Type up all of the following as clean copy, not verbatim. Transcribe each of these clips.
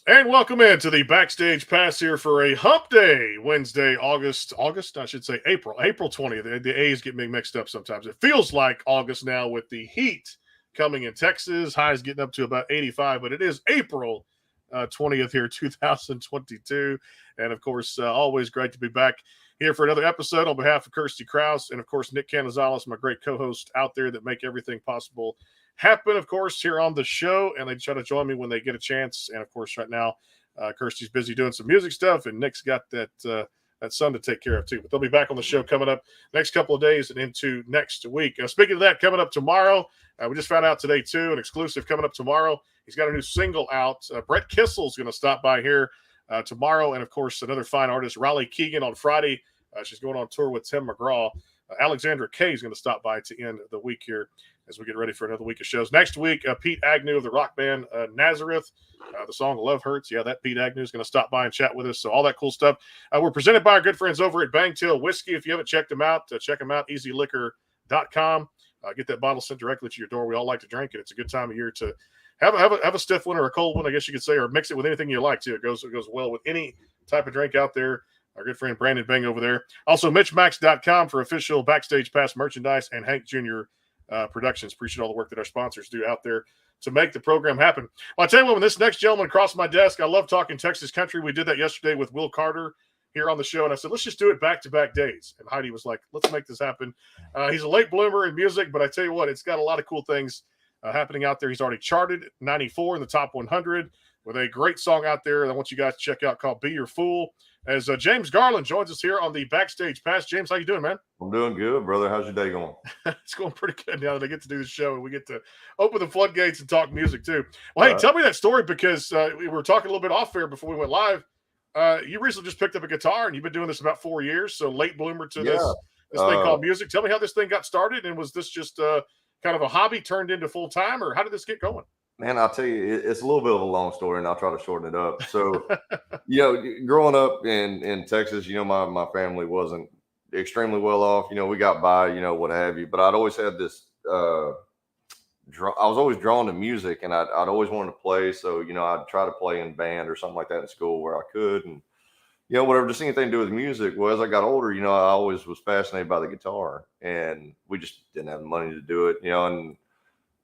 And welcome into the Backstage Pass here for a Hump Day, Wednesday, I should say April 20th. The A's get me mixed up sometimes. It feels like August now with the heat coming in Texas. Highs getting up to about 85, but it is April 20th here, 2022. And of course, always great to be back here for another episode on behalf of Kirsty Krause and of course, Nick Canizales, my great co-host out there that make everything possible happen, of course, here on the show, and they try to join me when they get a chance. And of course, right now, Kirsty's busy doing some music stuff, and Nick's got that son to take care of too. But they'll be back on the show coming up next couple of days and into next week. Speaking of that, coming up tomorrow, we just found out today too, an exclusive coming up tomorrow. He's got a new single out. Brett Kissel's going to stop by here tomorrow, and of course, another fine artist, Riley Keegan, on Friday. She's going on tour with Tim McGraw. Alexandra Kay is going to stop by to end the week here as we get ready for another week of shows. Next week, Pete Agnew of the rock band Nazareth, the song Love Hurts. Yeah, that Pete Agnew is going to stop by and chat with us. So all that cool stuff. We're presented by our good friends over at Bangtail Whiskey. If you haven't checked them out, check them out, easyliquor.com. Get that bottle sent directly to your door. We all like to drink it. It's a good time of year to have a stiff one or a cold one, I guess you could say, or mix it with anything you like too. It goes well with any type of drink out there. Our good friend Brandon Bing over there. Also, MitchMacs.com for official Backstage Pass merchandise and Hank Jr. Productions. Appreciate all the work that our sponsors do out there to make the program happen. Well, I tell you what, when this next gentleman crossed my desk, I love talking Texas country. We did that yesterday with Will Carter here on the show, and I said, let's just do it back-to-back days. And Heidi was like, let's make this happen. He's a late bloomer in music, but I tell you what, it's got a lot of cool things happening out there. He's already charted 94 in the top 100 with a great song out there that I want you guys to check out called Be Your Fool. As James Garland joins us here on the Backstage Pass. James, how you doing, man? I'm doing good, brother. How's your day going? It's going pretty good now that I get to do the show and we get to open the floodgates and talk music too. Well, hey, tell me that story because we were talking a little bit off air before we went live. You recently just picked up a guitar and you've been doing this about 4 years, so late bloomer to this thing called music. Tell me how this thing got started, and was this just kind of a hobby turned into full time, or how did this get going? Man, I'll tell you, it's a little bit of a long story, and I'll try to shorten it up. So, growing up in Texas, my family wasn't extremely well off. We got by, what have you. But I'd always had this, I was always drawn to music, and I'd always wanted to play. So, I'd try to play in band or something like that in school where I could. And, whatever, just anything to do with music. Well, as I got older, I always was fascinated by the guitar. And we just didn't have the money to do it, and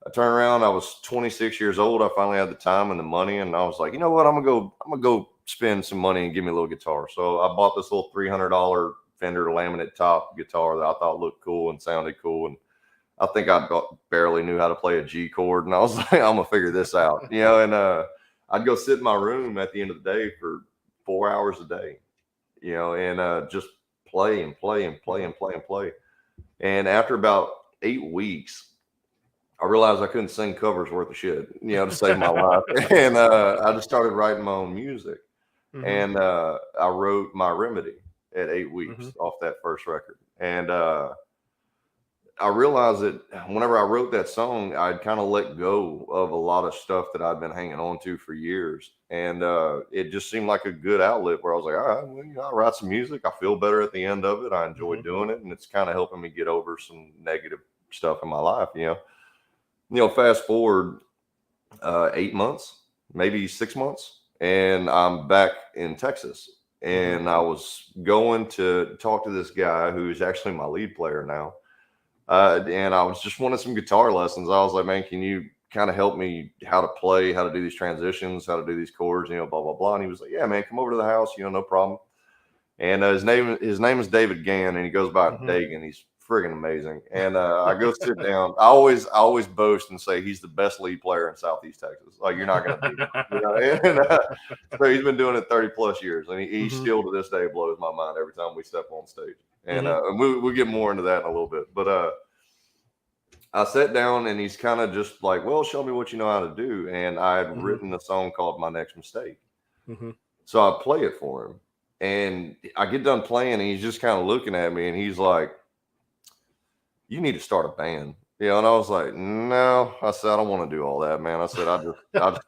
I turned around. I was 26 years old. I finally had the time and the money, and I was like, you know what? I'm gonna go spend some money and give me a little guitar. So I bought this little $300 Fender laminate top guitar that I thought looked cool and sounded cool. And I think I barely knew how to play a G chord, and I was like, I'm gonna figure this out, And I'd go sit in my room at the end of the day for 4 hours a day, and just play and play and play and play and play. And after about 8 weeks, I realized I couldn't sing covers worth of shit, to save my life. And I just started writing my own music. Mm-hmm. And I wrote My Remedy at 8 weeks off that first record. And I realized that whenever I wrote that song, I'd kind of let go of a lot of stuff that I'd been hanging on to for years. And it just seemed like a good outlet where I was like, all right, well, I write some music. I feel better at the end of it. I enjoy doing it. And it's kind of helping me get over some negative stuff in my life, fast forward 8 months, maybe 6 months, and I'm back in Texas. And I was going to talk to this guy who's actually my lead player now. And I was just wanting some guitar lessons. I was like, man, can you kind of help me how to play, how to do these transitions, how to do these chords, blah, blah, blah. And he was like, yeah, man, come over to the house, no problem. And his name is David Gann, and he goes by Dagan. He's friggin' amazing. And I go sit down. I always boast and say he's the best lead player in Southeast Texas. Like, you're not going to beat him. And, so he's been doing it 30 plus years, and he still to this day blows my mind every time we step on stage. And we'll get more into that in a little bit. But I sat down, and he's kind of just like, well, show me what you know how to do. And I had written a song called My Next Mistake. So I play it for him, and I get done playing, and he's just kind of looking at me, and he's like, you need to start a band. And I was like, no. I said, I don't want to do all that, man. I said, I just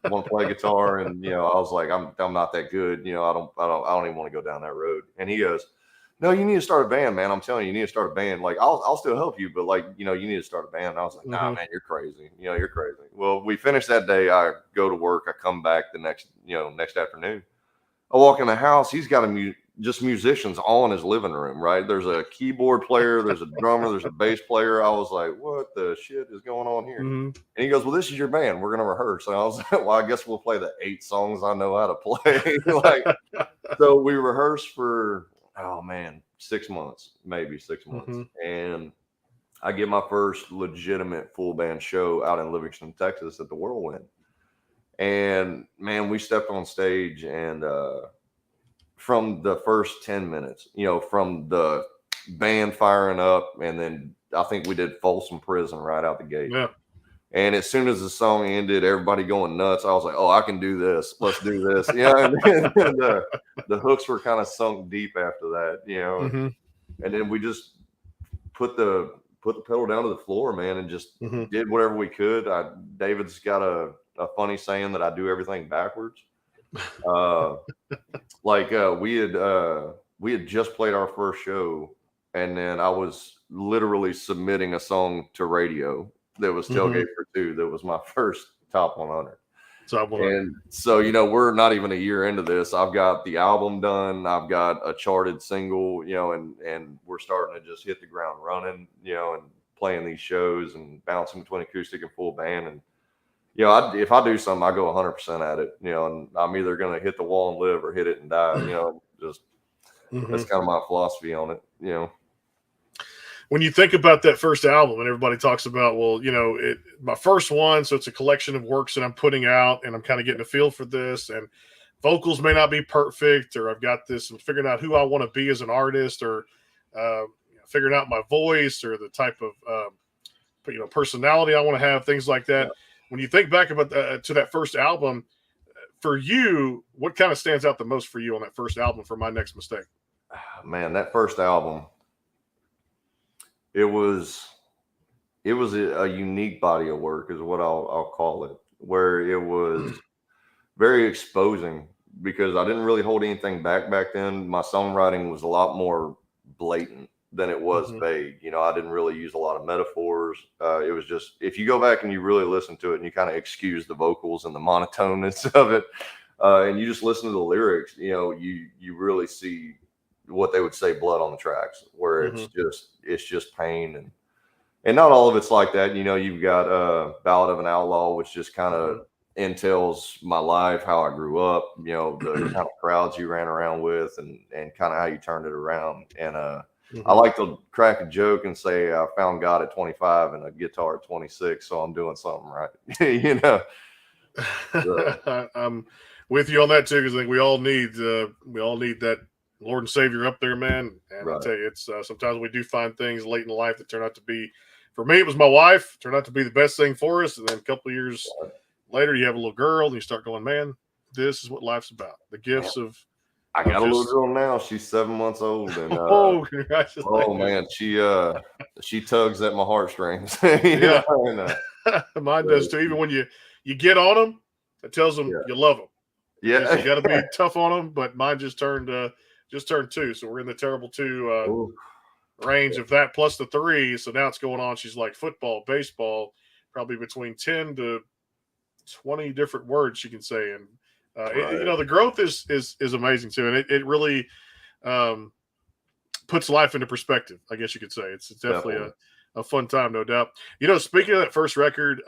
want to play guitar. And, I was like, I'm not that good. I don't even want to go down that road. And he goes, no, you need to start a band, man. I'm telling you, you need to start a band. Like, I'll still help you, but like, you need to start a band. And I was like, nah, man, you're crazy. You're crazy. Well, we finished that day. I go to work. I come back the next afternoon. I walk in the house. He's got just musicians all in his living room, right? There's a keyboard player, there's a drummer, there's a bass player. I was like, what the shit is going on here? And he goes, well, this is your band. We're going to rehearse. And I was like, well, I guess we'll play the 8 songs I know how to play. Like, so we rehearsed for, 6 months, maybe 6 months. And I get my first legitimate full band show out in Livingston, Texas at the Whirlwind. And man, we stepped on stage, and from the first 10 minutes, from the band firing up, and then I think we did Folsom Prison right out the gate. Yeah. And as soon as the song ended, everybody going nuts. I was like, oh, I can do this. Let's do this. And the hooks were kind of sunk deep after that, And then we just put the pedal down to the floor, man, and just did whatever we could. David's got a funny saying that I do everything backwards. We had just played our first show, and then I was literally submitting a song to radio that was Tailgate for Two. That was my first top 100. And so, we're not even a year into this. I've got the album done. I've got a charted single, and we're starting to just hit the ground running, and playing these shows and bouncing between acoustic and full band. And, if I do something, I go 100% at it, and I'm either going to hit the wall and live or hit it and die, just that's kind of my philosophy on it, When you think about that first album, and everybody talks about, well, my first one, so it's a collection of works that I'm putting out, and I'm kind of getting a feel for this, and vocals may not be perfect, or I've got this, I'm figuring out who I want to be as an artist, or figuring out my voice, or the type of personality I want to have, things like that. Yeah. When you think back about to that first album, for you, what kind of stands out the most for you on that first album for My Next Mistake? Man, that first album, it was a unique body of work, is what I'll call it, where it was very exposing, because I didn't really hold anything back then. My songwriting was a lot more blatant than it was vague. I didn't really use a lot of metaphors. It was just, if you go back and you really listen to it and you kind of excuse the vocals and the monotoneness of it, and you just listen to the lyrics, you really see what they would say blood on the tracks, where it's just pain, and not all of it's like that. You've got Ballad of an Outlaw, which just kind of entails my life, how I grew up, the kind of crowds you ran around with, and kind of how you turned it around. And I like to crack a joke and say I found God at 25 and a guitar at 26, so I'm doing something right. So. I'm with you on that too, because I think we all need that Lord and Savior up there, man. And right. I tell you, it's sometimes we do find things late in life that turn out to be, for me, it was my wife, turned out to be the best thing for us. And then a couple of years later, you have a little girl, and you start going, man, this is what life's about. The gifts of. I got a little girl now. She's 7 months old, and congratulations! Oh man, she tugs at my heartstrings. Yeah, mine does too. Even when you get on them, it tells them you love them. Yeah, you got to be tough on them. But mine just turned 2, so we're in the terrible 2 range of that plus the 3. So now it's going on. She's like football, baseball, probably between 10 to 20 different words she can say, and. Right. The growth is amazing too, and it really puts life into perspective, I guess you could say. It's definitely a fun time, no doubt. Speaking of that first record,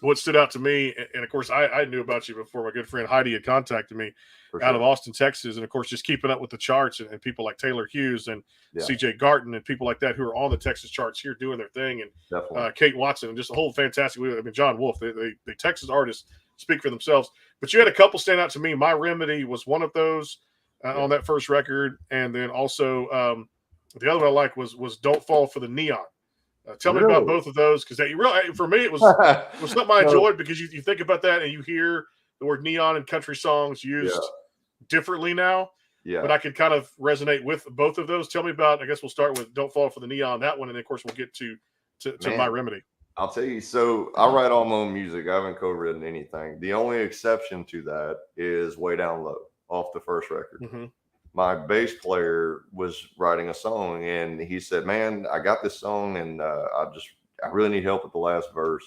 what stood out to me, and of course I knew about you before my good friend Heidi had contacted me out of Austin, Texas, and of course just keeping up with the charts and people like Taylor Hughes and CJ Garton and people like that who are on the Texas charts here doing their thing, and Kate Watson, and just a whole fantastic. John Wolfe, the Texas artists speak for themselves. But you had a couple stand out to me. My Remedy was one of those on that first record, and then also the other one I liked was Don't Fall for the Neon. Tell me about both of those, because for me it was something I enjoyed, because you think about that and you hear the word neon in country songs used differently now. Yeah, but I could kind of resonate with both of those. Tell me about. I guess we'll start with Don't Fall for the Neon, that one, and then of course we'll get to My Remedy. I'll tell you, so I write all my own music. I haven't co-written anything. The only exception to that is Way Down Low off the first record. my bass player was writing a song, and he said, "Man, I got this song, and I really need help with the last verse."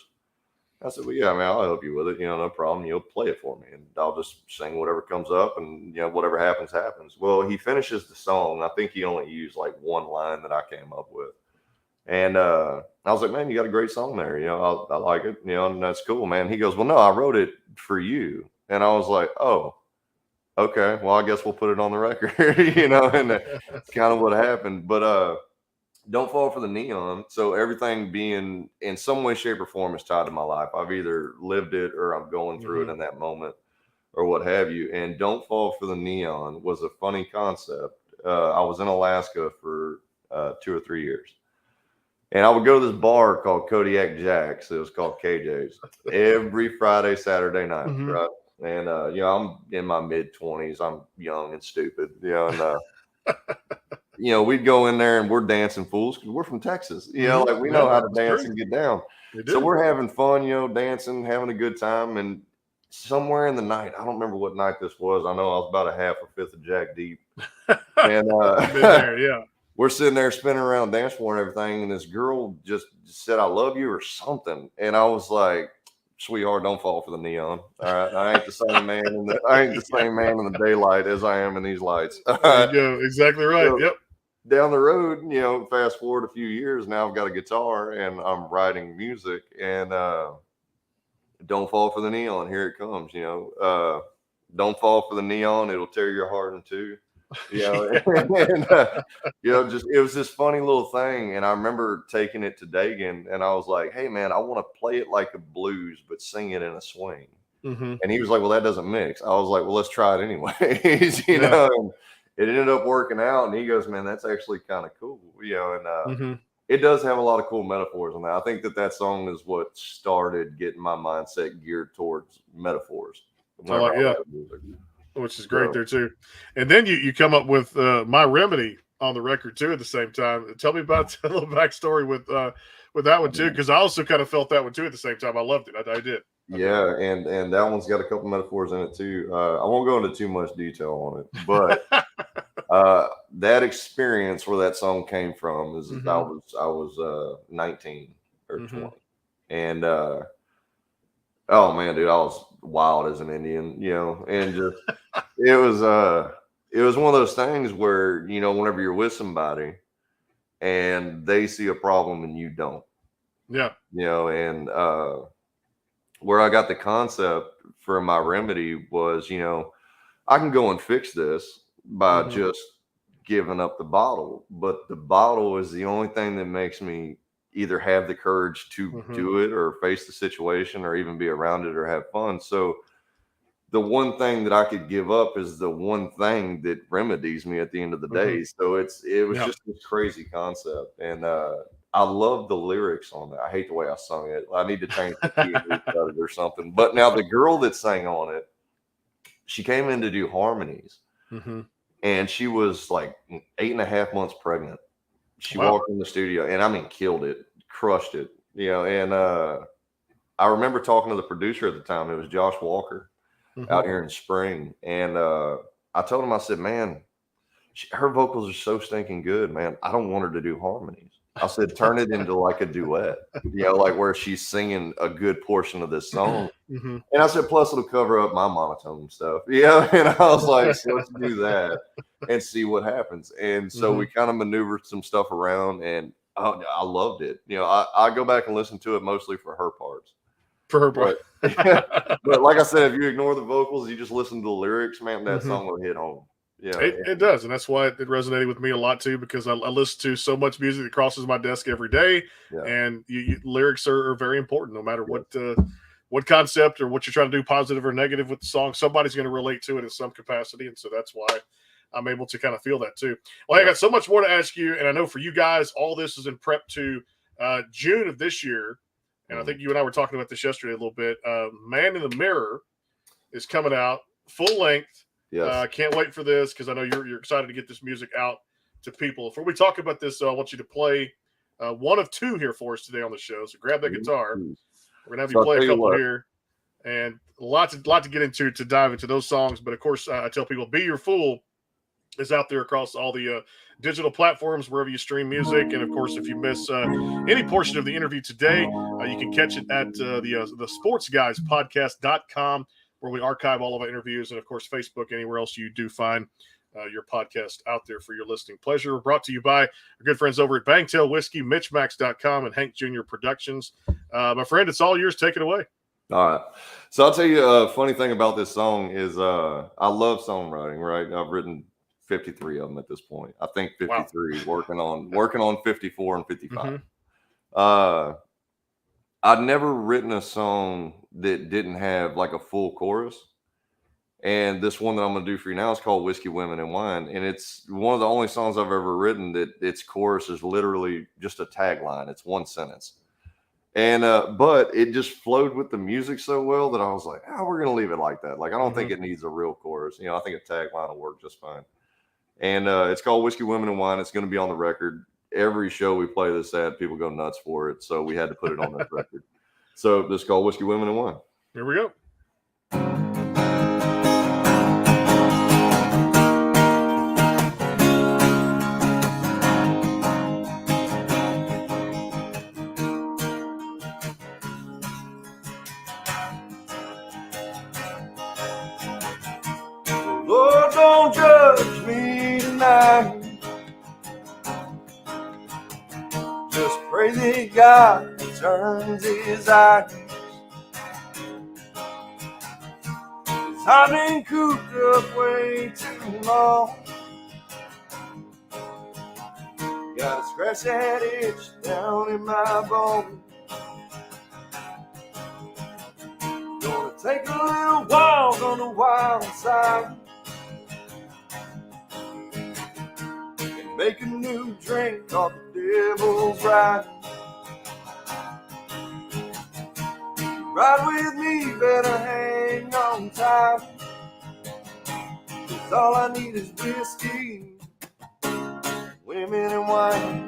I said, "Well, yeah, man, I'll help you with it. No problem. You'll play it for me, and I'll just sing whatever comes up, and whatever happens, happens." Well, he finishes the song. I think he only used like one line that I came up with, and I was like, "Man, you got a great song there. I like it. And that's cool, man." He goes, "Well, no, I wrote it for you," and I was like, "Oh, okay. Well, I guess we'll put it on the record." And that's kind of what happened. But Don't Fall for the Neon. So everything being in some way, shape, or form is tied to my life. I've either lived it or I'm going through it in that moment or what have you. And Don't Fall for the Neon was a funny concept. I was in Alaska for 2 or 3 years. And I would go to this bar called Kodiak Jack's. It was called KJ's every Friday, Saturday night, right? And I'm in my mid-20s. I'm young and stupid, and we'd go in there and we're dancing fools because we're from Texas. Like we know how to dance and get down. So we're having fun, dancing, having a good time. And somewhere in the night, I don't remember what night this was. I know I was about a half or fifth of Jack deep. And we're sitting there spinning around the dance floor and everything. And this girl just said, "I love you," or something. And I was like, "Sweetheart, don't fall for the neon. All right. I ain't the same man in the daylight as I am in these lights." There you go. Exactly right. So, yep. Down the road, fast forward a few years, now I've got a guitar and I'm writing music, and Don't Fall for the Neon. Here it comes, Don't fall for the neon. It'll tear your heart in two. And just it was this funny little thing. And I remember taking it to Dagan, and I was like, "Hey man, I want to play it like a blues, but sing it in a swing." And he was like, "Well, that doesn't mix." I was like, "Well, let's try it anyways." And it ended up working out. And he goes, "Man, that's actually kind of cool." And it does have a lot of cool metaphors on that. I think that song is what started getting my mindset geared towards metaphors. Which is great there too. And then you come up with My Remedy on the record too at the same time. Tell me about a little backstory with that one too, because I also kind of felt that one too at the same time. I loved it. I did. Yeah, and that one's got a couple metaphors in it too. I won't go into too much detail on it, but that experience where that song came from is I was 19 or 20, and oh man, dude, I was wild as an Indian, and just it was one of those things where whenever you're with somebody and they see a problem and you don't, and where I got the concept for My Remedy was, I can go and fix this by just giving up the bottle, but the bottle is the only thing that makes me either have the courage to do it or face the situation or even be around it or have fun. So the one thing that I could give up is the one thing that remedies me at the end of the day. So it was just this crazy concept. And I love the lyrics on it. I hate the way I sung it. I need to change the key or something. But now the girl that sang on it, she came in to do harmonies. And she was like 8.5 months pregnant. She walked in the studio and killed it, crushed it, and I remember talking to the producer at the time. It was Josh Walker out here in Spring. And I told him, I said, "Man, her vocals are so stinking good, man. I don't want her to do harmonies." I said, "Turn it into like a duet, like where she's singing a good portion of this song." And I said, "Plus it'll cover up my monotone stuff." And I was like, "So let's do that and see what happens." And so we kind of maneuvered some stuff around, and I loved it. I go back and listen to it mostly for her parts. But like I said, if you ignore the vocals, you just listen to the lyrics, man, that song will hit home. Yeah, it does, and that's why it resonated with me a lot too, because I listen to so much music that crosses my desk every day, and lyrics are very important, no matter what concept or what you're trying to do, positive or negative with the song. Somebody's going to relate to it in some capacity, and so that's why I'm able to kind of feel that too. Well, I got so much more to ask you, and I know for you guys, all this is in prep to June of this year, and I think you and I were talking about this yesterday a little bit. Man in the Mirror is coming out full length. Can't wait for this, because I know you're excited to get this music out to people. Before we talk about this, I want you to play one of two here for us today on the show. So grab that guitar. We're gonna have you play a couple here, and a lot to get into to dive into those songs. But of course, I tell people, be your fool. is out there across all the digital platforms, wherever you stream music. And of course, if you miss any portion of the interview today, you can catch it at the sportsguyspodcast.com, where we archive all of our interviews, and of course, Facebook, anywhere else you do find your podcast out there for your listening pleasure. We're brought to you by our good friends over at Bangtail Whiskey, MitchMacs.com, and Hank Jr. Productions. My friend, it's all yours. Take it away. All right. So I'll tell you a funny thing about this song is I love songwriting, right? I've written 53 of them at this point. I think 53, wow. working on 54 and 55. Mm-hmm. I'd never written a song that didn't have like a full chorus. And this one that I'm going to do for you now is called Whiskey, Women, and Wine. And it's one of the only songs I've ever written that its chorus is literally just a tagline. It's one sentence. And but it just flowed with the music so well that I was like, we're going to leave it like that. Like, I don't think it needs a real chorus. You know, I think a tagline will work just fine. And it's called Whiskey, Women, and Wine. It's going to be on the record. Every show we play this at, people go nuts for it. So we had to put it on this record. So this is called Whiskey, Women, and Wine. Here we go. Lord, don't judge me tonight. Just pray that God turns his eyes. 'Cause I've been cooped up way too long. Gotta scratch that itch down in my bone. Gonna take a little walk on the wild side. Make a new drink called the Devil's Ride. Ride with me, better hang on tight. 'Cause all I need is whiskey, women, and wine.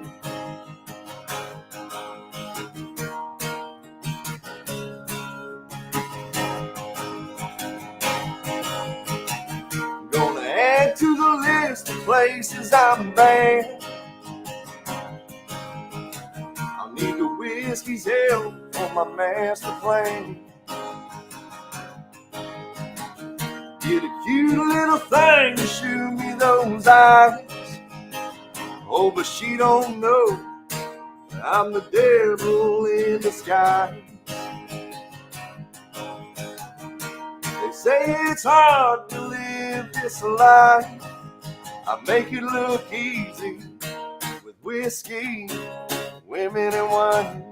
To the list of places I'm banned. I'll need the whiskey's help on my master plan. Get a cute little thing to shoot me those eyes. Oh, but she don't know that I'm the devil in disguise. They say it's hard to live this life. I make it look easy with whiskey, women, and wine.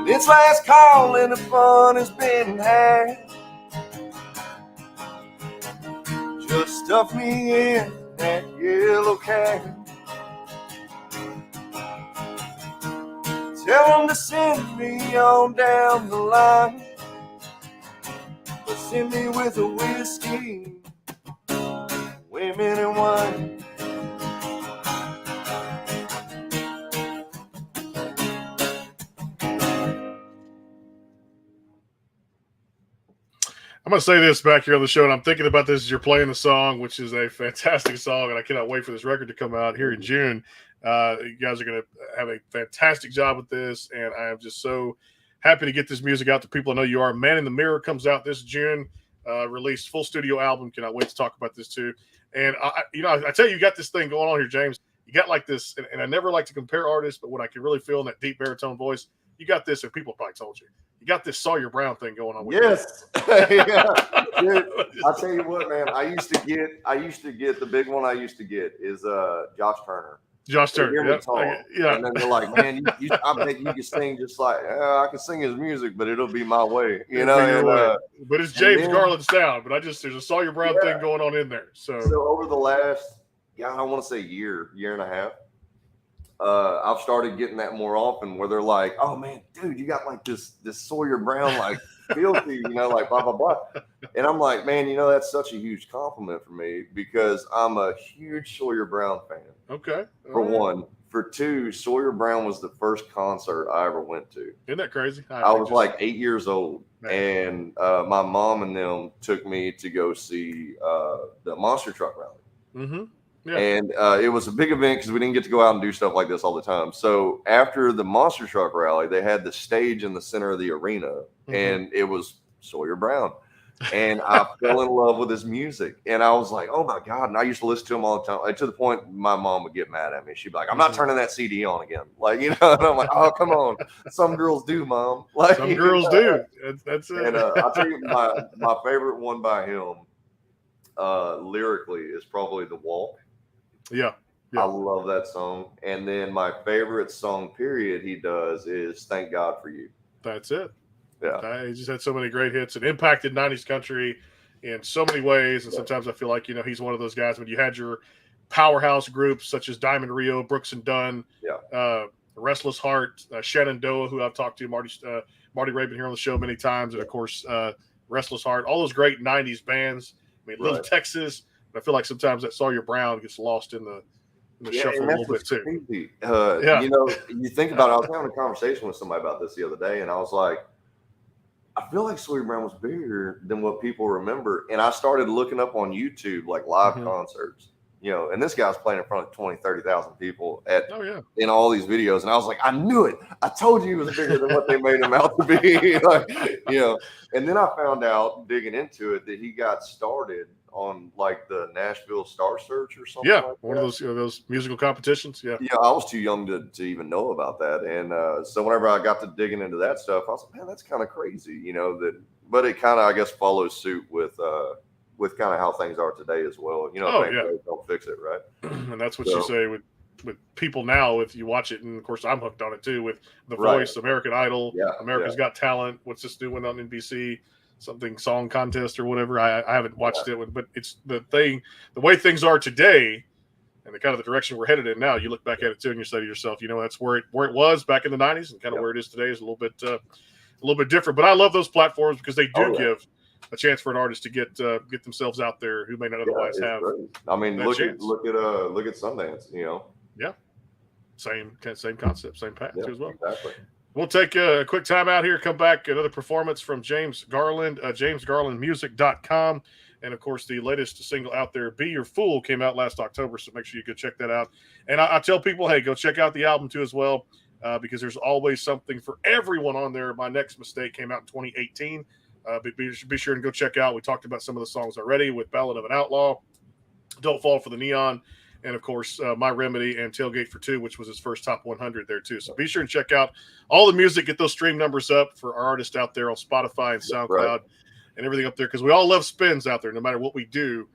When it's last call and the fun has been had, just stuff me in that yellow can. Tell them to send me on down the line, but send me with a whiskey, women, and wine. I'm going to say this back here on the show, and I'm thinking about this as you're playing the song, which is a fantastic song, and I cannot wait for this record to come out here in June. You guys are going to have a fantastic job with this, and I am just so happy to get this music out to people. I know you are. Man in the Mirror comes out this June, released full studio album. Cannot wait to talk about this too. And I tell you, you got this thing going on here, James. You got like this, and I never like to compare artists, but what I can really feel in that deep baritone voice, you got this, and people probably told you. You got this Sawyer Brown thing going on. With yes. Yeah. Dude, I'll tell you what, man. I used to get the big one I used to get is Josh Turner. Josh Turner. Yeah. And then they're like, man, I bet you can sing just like I can sing his music, but it'll be my way. You know, but it's James Garland sound, but there's a Sawyer Brown thing going on in there. So over the last, I want to say year and a half, I've started getting that more often where they're like, oh man, dude, you got like this Sawyer Brown like filthy, you know, like blah, blah, blah. And I'm like, man, you know, that's such a huge compliment for me because I'm a huge Sawyer Brown fan. Okay. For one. For two, Sawyer Brown was the first concert I ever went to. Isn't that crazy? I was like 8 years old, and my mom and them took me to go see the Monster Truck Rally. Mm-hmm. Yeah. And it was a big event because we didn't get to go out and do stuff like this all the time. So after the Monster Truck Rally, they had the stage in the center of the arena, and it was Sawyer Brown. And I fell in love with his music. And I was like, oh, my God. And I used to listen to him all the time. Like, to the point my mom would get mad at me. She'd be like, I'm not turning that CD on again. Like, you know, and I'm like, oh, come on. Some girls do, Mom. Like, some girls do. That's it. And I'll tell you, my favorite one by him lyrically is probably The Walk. Yeah. I love that song. And then my favorite song, period, he does is Thank God for You. That's it. Yeah. He just had so many great hits and impacted 90s country in so many ways. And sometimes I feel like, you know, he's one of those guys when you had your powerhouse groups such as Diamond Rio, Brooks and Dunn, Restless Heart, Shenandoah, who I've talked to, Marty Rabin here on the show many times. And of course, Restless Heart, all those great 90s bands. I mean, Little Texas. But I feel like sometimes that Sawyer Brown gets lost in the shuffle a little bit too. Crazy. You know, you think about it. I was having a conversation with somebody about this the other day, and I was like, I feel like Sawyer Brown was bigger than what people remember. And I started looking up on YouTube, like live concerts, you know, and this guy's playing in front of 20, 30,000 people in all these videos. And I was like, I knew it. I told you he was bigger than what they made him out to be. Like, you know, and then I found out digging into it that he got started on like the Nashville Star Search or something. Yeah, like one of those musical competitions. Yeah, I was too young to even know about that, and so whenever I got to digging into that stuff, I was like, man, that's kind of crazy, you know. But it kind of, I guess, follows suit with kind of how things are today as well. You know, don't fix it, right? And that's what you say with people now. If you watch it, and of course I'm hooked on it too, with The Voice, American Idol, America's Got Talent. What's this new one on NBC? Something song contest or whatever. I haven't watched it, but it's the way things are today, and the kind of the direction we're headed in now. You look back at it too, and you say to yourself, you know, that's where it was back in the 90s, and kind of where it is today is a little bit different. But I love those platforms because they do give a chance for an artist to get themselves out there who may not otherwise have. Great. I mean, look at Sundance. You know, same concept, same path too as well. Exactly. We'll take a quick time out here, come back, another performance from James Garland, jamesgarlandmusic.com. And, of course, the latest single out there, Be Your Fool, came out last October, so make sure you go check that out. And I tell people, hey, go check out the album, too, as well, because there's always something for everyone on there. My Next Mistake came out in 2018. Be sure and go check out. We talked about some of the songs already with Ballad of an Outlaw, Don't Fall for the Neon, and, of course, My Remedy and Tailgate for Two, which was his first top 100 there, too. So be sure and check out all the music, get those stream numbers up for our artists out there on Spotify and SoundCloud and everything up there, because we all love spins out there, no matter what we do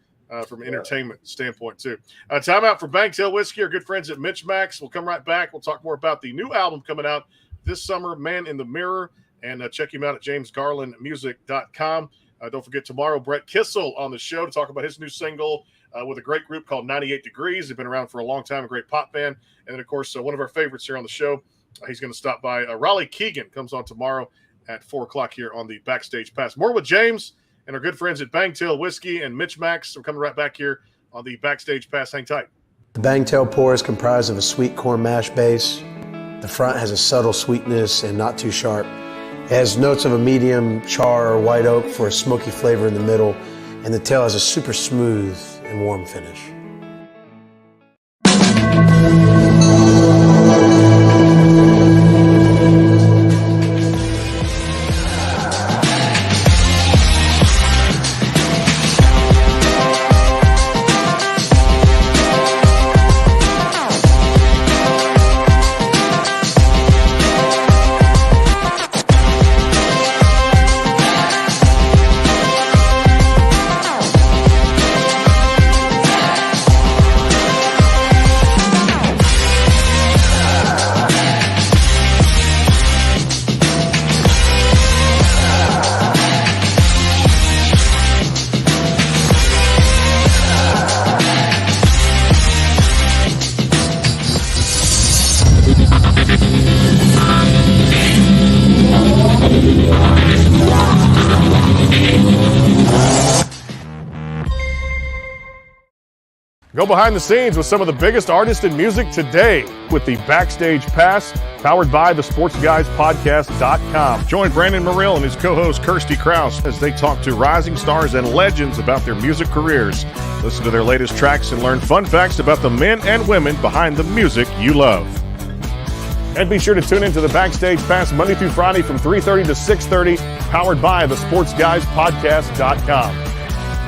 from an entertainment standpoint, too. Time out for Bangtail Whiskey, our good friends at MitchMacs. We'll come right back. We'll talk more about the new album coming out this summer, Man in the Mirror, and check him out at jamesgarlandmusic.com. Don't forget tomorrow, Brett Kissel on the show to talk about his new single, with a great group called 98 Degrees. They've been around for a long time, a great pop band. And then, of course, one of our favorites here on the show, he's going to stop by. Raleigh Keegan comes on tomorrow at 4 o'clock here on the Backstage Pass. More with James and our good friends at Bangtail Whiskey and MitchMacs. We're coming right back here on the Backstage Pass. Hang tight. The Bangtail pour is comprised of a sweet corn mash base. The front has a subtle sweetness and not too sharp. It has notes of a medium char or white oak for a smoky flavor in the middle, and the tail has a super smooth and warm finish. Go behind the scenes with some of the biggest artists in music today with the Backstage Pass, powered by thesportsguyspodcast.com. Join Brandon Morrill and his co-host Kirsty Krause as they talk to rising stars and legends about their music careers. Listen to their latest tracks and learn fun facts about the men and women behind the music you love. And be sure to tune into the Backstage Pass Monday through Friday from 3:30 to 6:30, powered by thesportsguyspodcast.com.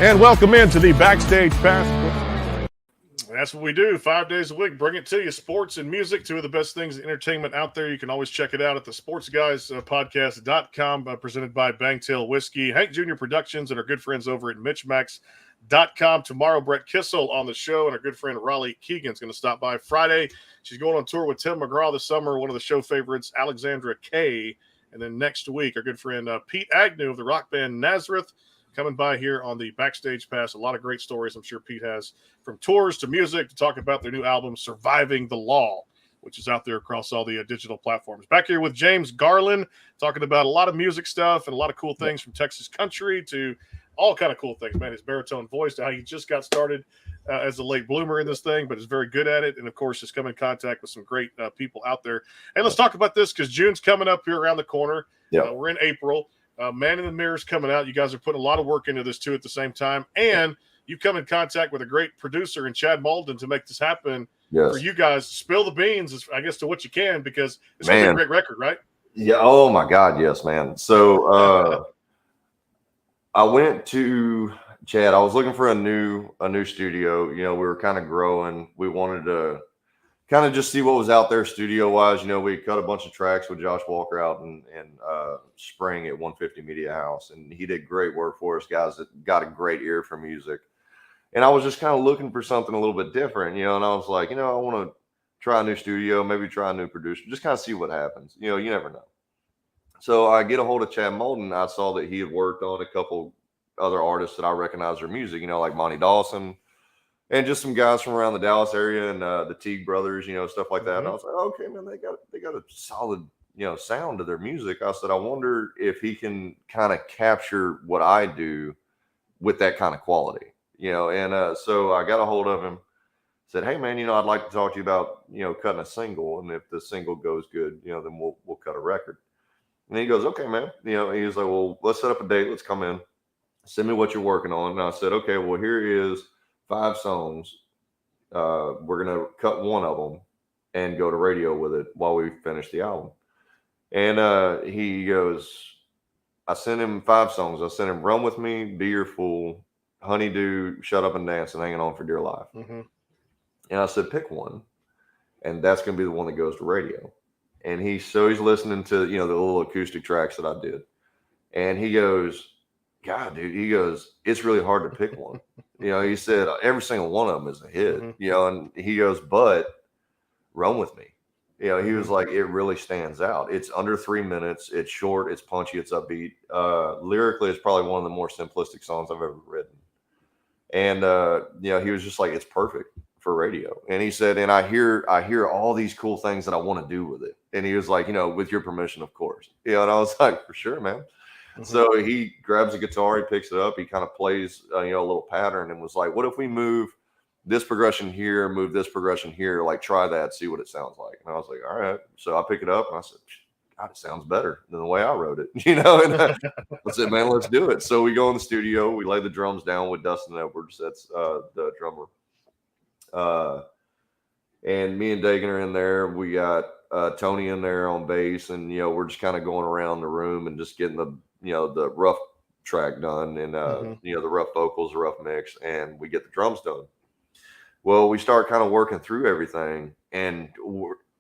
And welcome into the Backstage Pass. That's what we do 5 days a week. Bring it to you. Sports and music, two of the best things in entertainment out there. You can always check it out at the sportsguyspodcast.com, presented by Bangtail Whiskey, Hank Jr. Productions, and our good friends over at MitchMacs.com. Tomorrow, Brett Kissel on the show, and our good friend Raleigh Keegan's going to stop by Friday. She's going on tour with Tim McGraw this summer, one of the show favorites, Alexandra Kay. And then next week, our good friend Pete Agnew of the rock band Nazareth, coming by here on the Backstage Pass. A lot of great stories I'm sure Pete has, from tours to music, to talk about their new album, Surviving the Law, which is out there across all the digital platforms. Back here with James Garland, talking about a lot of music stuff and a lot of cool things from Texas country to all kind of cool things, man. His baritone voice, to how he just got started as a late bloomer in this thing, but is very good at it. And, of course, has come in contact with some great people out there. And let's talk about this because June's coming up here around the corner. Yeah. We're in April. Man in the Mirror's coming out. You guys are putting a lot of work into this, too, at the same time. And you come in contact with a great producer in Chad Malden to make this happen for you guys. Spill the beans, I guess, to what you can, because it's going to be a great record, right? Yeah. Oh, my God. Yes, man. So I went to Chad. I was looking for a new studio. You know, we were kind of growing. We wanted to kind of just see what was out there studio wise. You know, we cut a bunch of tracks with Josh Walker out in spring at 150 Media House, and he did great work for us, guys that got a great ear for music. And I was just kind of looking for something a little bit different, you know, and I was like, you know, I want to try a new studio, maybe try a new producer, just kind of see what happens. You know, you never know. So I get a hold of Chad Malden. I saw that he had worked on a couple other artists that I recognize their music, you know, like Monty Dawson, and just some guys from around the Dallas area, and the Teague brothers, you know, stuff like that. And I was like, okay, man, they got a solid, you know, sound to their music. I said, I wonder if he can kind of capture what I do with that kind of quality, you know. And so I got a hold of him, said, hey, man, you know, I'd like to talk to you about, you know, cutting a single, and if the single goes good, you know, then we'll cut a record. And he goes, okay, man. You know, he was like, well, let's set up a date. Let's come in. Send me what you're working on. And I said, okay, well, here is 5 songs. We're going to cut one of them and go to radio with it while we finish the album. And he goes, I sent him 5 songs. I sent him Run With Me, Be Your Fool, Honeydew, Shut Up and Dance, and Hanging On for Dear Life. Mm-hmm. And I said, pick one. And that's going to be the one that goes to radio. And he's listening to, you know, the little acoustic tracks that I did. And he goes, God, dude, he goes, it's really hard to pick one. You know, he said every single one of them is a hit, you know, and he goes, but Run With Me. You know, he was like, it really stands out. It's under 3 minutes. It's short. It's punchy. It's upbeat. Lyrically, it's probably one of the more simplistic songs I've ever written. And, you know, he was just like, it's perfect for radio. And he said, and I hear all these cool things that I want to do with it. And he was like, you know, with your permission, of course. You know, and I was like, for sure, man. Mm-hmm. So he grabs a guitar, he picks it up, he kind of plays, you know, a little pattern, and was like, what if we move this progression here, move this progression here, like try that, see what it sounds like. And I was like, all right. So I pick it up and I said, God, it sounds better than the way I wrote it, you know? And I said, man, let's do it. So we go in the studio, we lay the drums down with Dustin Edwards. That's the drummer. And me and Dagan are in there. We got Tony in there on bass, and, you know, we're just kind of going around the room and just getting the, you know, the rough track done, and, you know, the rough vocals, the rough mix, and we get the drums done. Well, we start kind of working through everything, and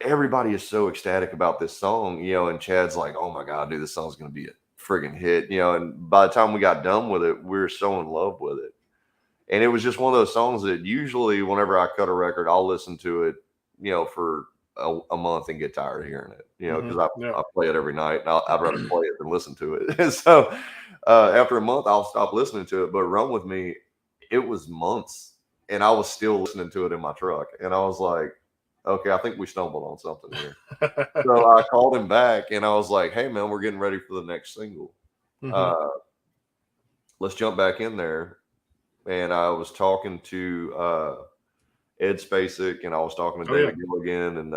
everybody is so ecstatic about this song, you know, and Chad's like, oh my God, dude, this song's going to be a friggin' hit, you know, and by the time we got done with it, we were so in love with it. And it was just one of those songs that usually whenever I cut a record, I'll listen to it, you know, for a month and get tired of hearing it, you know, because I play it every night, and I'd rather play it than listen to it. And so after a month, I'll stop listening to it. But Run With Me, it was months, and I was still listening to it in my truck. And I was like, okay, I think we stumbled on something here. So I called him back, and I was like, hey, man, we're getting ready for the next single. Let's jump back in there. And I was talking to Ed Spacek, and I was talking to David Gilligan and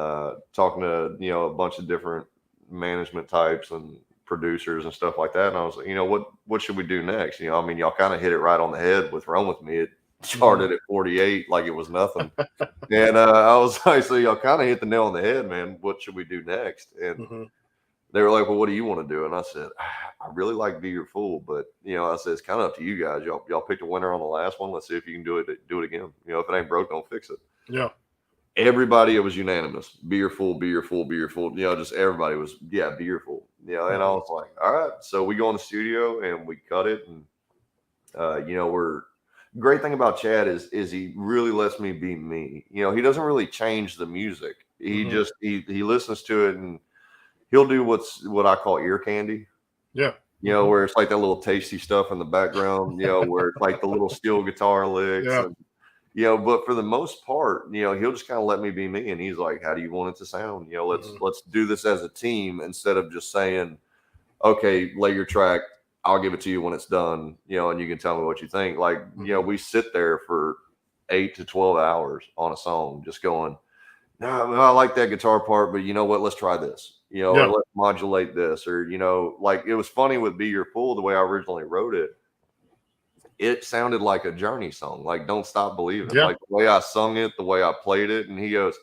talking to, a bunch of different management types and producers and stuff like that. And I was like, what should we do next? Y'all kind of hit it right on the head with Run With Me. It charted at 48 like it was nothing. And I was like, so y'all kind of hit the nail on the head, man. What should we do next? And they were like, well, what do you want to do? And I said, I really like Be Your Fool, but I said, it's kind of up to you guys. Y'all picked a winner on the last one. Let's see if you can do it again. If it ain't broke, don't fix it. Yeah. Everybody, it was unanimous. Be Your Fool, Be Your Fool, Be Your Fool. Just everybody was, Be Your Fool. And I was like, all right. So we go in the studio and we cut it. And, great thing about Chad is he really lets me be me. He doesn't really change the music. He just, he listens to it and he'll do what I call ear candy. Yeah. Where it's like that little tasty stuff in the background, where it's like the little steel guitar licks. Yeah. And, but for the most part, he'll just kind of let me be me. And he's like, how do you want it to sound? Let's do this as a team instead of just saying, okay, lay your track. I'll give it to you when it's done, and you can tell me what you think. Like, we sit there for 8 to 12 hours on a song, just going, no, I like that guitar part, but you know what? Let's try this, or let's modulate this, or, like it was funny with Be Your Fool, the way I originally wrote it. It sounded like a Journey song, like Don't Stop Believing, like the way I sung it, the way I played it. And he goes,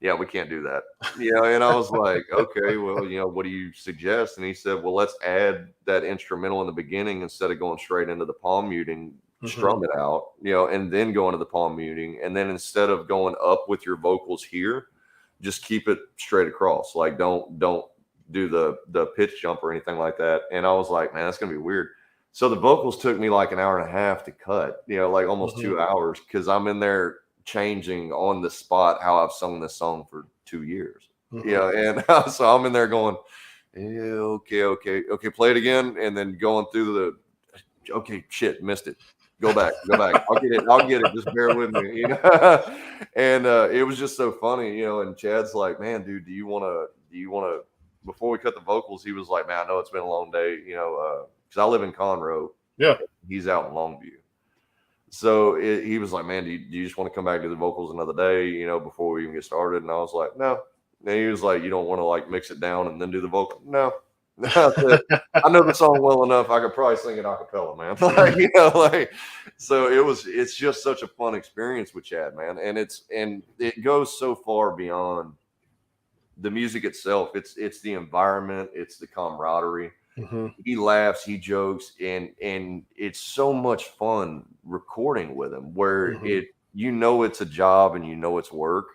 yeah, we can't do that. And I was like, okay, well, what do you suggest? And he said, well, let's add that instrumental in the beginning instead of going straight into the palm muting, strum it out, and then go into the palm muting. And then instead of going up with your vocals here, just keep it straight across. Like don't do the pitch jump or anything like that. And I was like, man, that's going to be weird. So the vocals took me like an hour and a half to cut, like almost 2 hours, because I'm in there changing on the spot how I've sung this song for 2 years. And so I'm in there going, okay, play it again, and then going through okay, shit, missed it. Go back. I'll get it. Just bear with me, And it was just so funny, and Chad's like, man, dude, do you want to, before we cut the vocals, he was like, man, I know it's been a long day, because I live in Conroe. Yeah. He's out in Longview. So he was like, man, do you just want to come back to the vocals another day, before we even get started? And I was like, no. And he was like, you don't want to like mix it down and then do the vocal? No. I said, I know the song well enough. I could probably sing it a cappella, man. So it's just such a fun experience with Chad, man. And it goes so far beyond the music itself. It's the environment. It's the camaraderie. He laughs, he jokes, and it's so much fun recording with him where it's a job and it's work,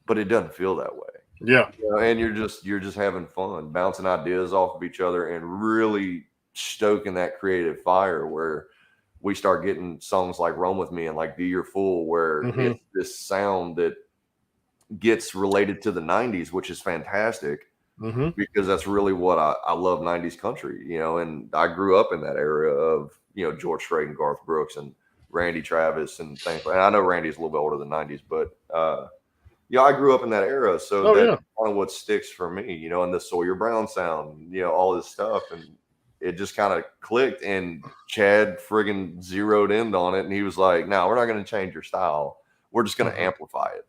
but it doesn't feel that way. Yeah. And you're just having fun, bouncing ideas off of each other and really stoking that creative fire where we start getting songs like Run With Me and like Be Your Fool, where it's this sound that gets related to the 90s, which is fantastic. Because that's really what I love 90s country, and I grew up in that era of, George Strait and Garth Brooks and Randy Travis and things. And I know Randy's a little bit older than 90s, but I grew up in that era. So that's kind of what sticks for me, and the Sawyer Brown sound, all this stuff. And it just kind of clicked, and Chad friggin' zeroed in on it. And he was like, no, we're not going to change your style. We're just going to amplify it,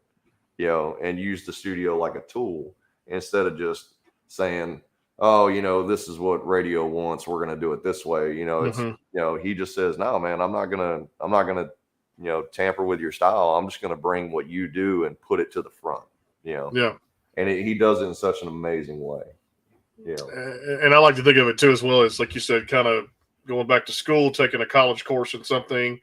and use the studio like a tool instead of just saying, oh, this is what radio wants, we're going to do it this way. It's, he just says, no, man, I'm not going to, tamper with your style. I'm just going to bring what you do and put it to the front, Yeah. And he does it in such an amazing way. And I like to think of it too, as well as, like you said, kind of going back to school, taking a college course in something,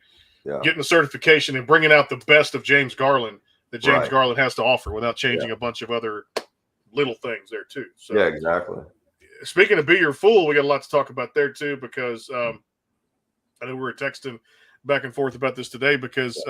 getting a certification and bringing out the best of James Garland that James Garland has to offer without changing a bunch of other little things there too. So yeah, exactly. Speaking of Be Your Fool, we got a lot to talk about there too, because I know we were texting back and forth about this today, because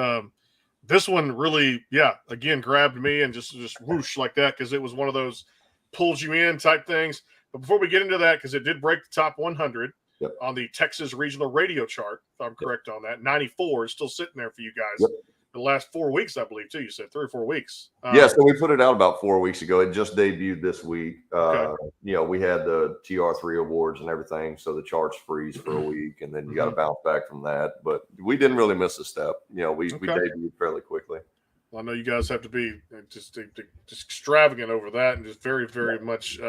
this one really, again, grabbed me and just whoosh like that, because it was one of those pulls you in type things. But before we get into that, because it did break the top 100 on the Texas Regional Radio Chart, if I'm correct on that, 94 is still sitting there for you guys. The last 4 weeks, I believe, too. You said 3 or 4 weeks. So we put it out about 4 weeks ago. It just debuted this week. We had the TR3 awards and everything, so the charts freeze for a week, and then you got to bounce back from that. But we didn't really miss a step. We debuted fairly quickly. I know you guys have to be just extravagant over that, and just very, very much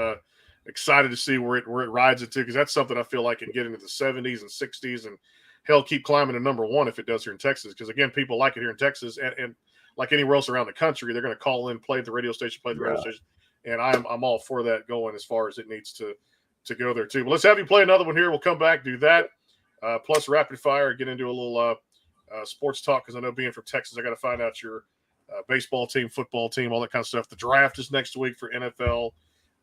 excited to see where it rides it to, because that's something I feel like can get into the 70s and 60s, and hell, keep climbing to number one if it does here in Texas. Because again, people like it here in Texas, and like anywhere else around the country, they're going to call in, play at the radio station, radio station, and I'm all for that going as far as it needs to go there too. But let's have you play another one here. We'll come back, do that, plus rapid fire, get into a little sports talk, because I know being from Texas, I got to find out your baseball team, football team, all that kind of stuff. The draft is next week for NFL.